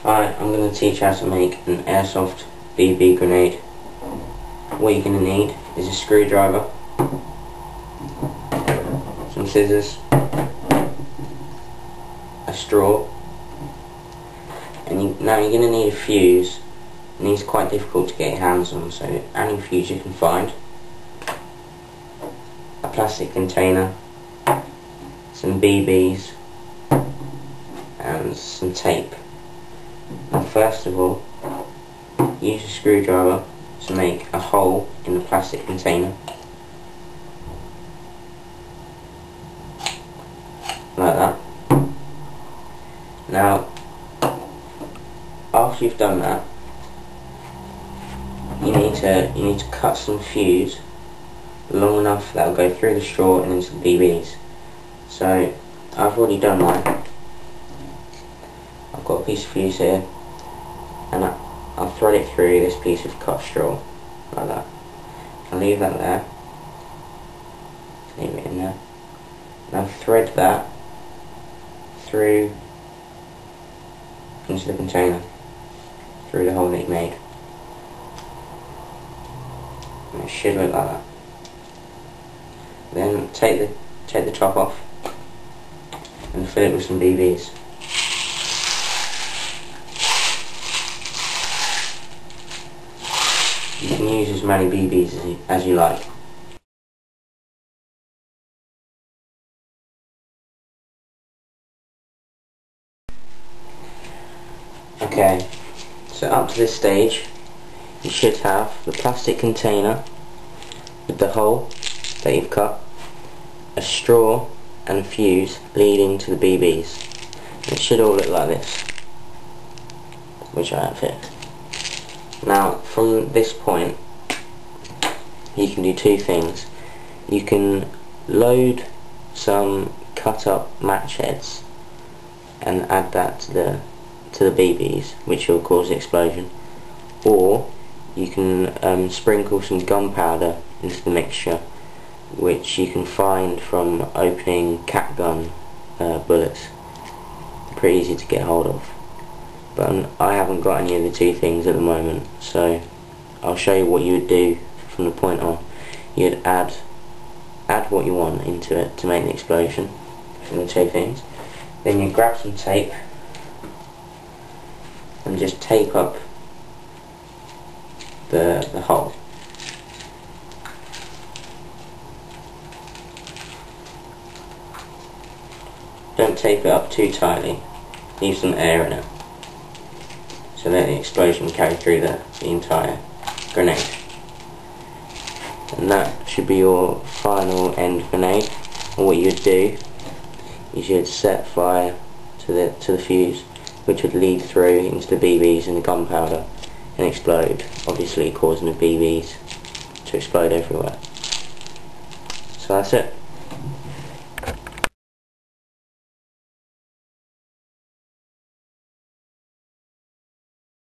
Alright, I'm going to teach you how to make an airsoft BB grenade. What you're going to need is a screwdriver, some scissors, a straw, and now you're going to need a fuse. And these are quite difficult to get your hands on, so any fuse you can find, a plastic container, some BBs, and some tape. Now first of all, use a screwdriver to make a hole in the plastic container, like that. Now after you've done that, you need to cut some fuse long enough that will go through the straw and into the BBs. So I've already done mine. I've got a piece of fuse here, and I'll thread it through this piece of cut straw, like that. I'll leave that there. Leave it in there. Now thread that through into the container, through the hole that you made. And it should look like that. Then take the top off and fill it with some BBs. You can use as many BBs as you like. Okay, so up to this stage you should have the plastic container with the hole that you've cut, a straw and a fuse leading to the BBs. And it should all look like this, which I have here. Now from this point you can do two things. You can load some cut up match heads and add that to the BBs, which will cause the explosion, or you can sprinkle some gunpowder into the mixture, which you can find from opening cat gun bullets. Pretty easy to get hold of, but I haven't got any of the two things at the moment, so I'll show you what you would do from the point on. You'd add what you want into it to make the explosion from the two things. Then you grab some tape and just tape up the hole. Don't tape it up too tightly, leave some air in it so that the explosion will carry through the entire grenade. And that should be your final end grenade. And what you would do is you'd set fire to the fuse, which would lead through into the BBs and the gunpowder and explode, obviously causing the BBs to explode everywhere. So that's it.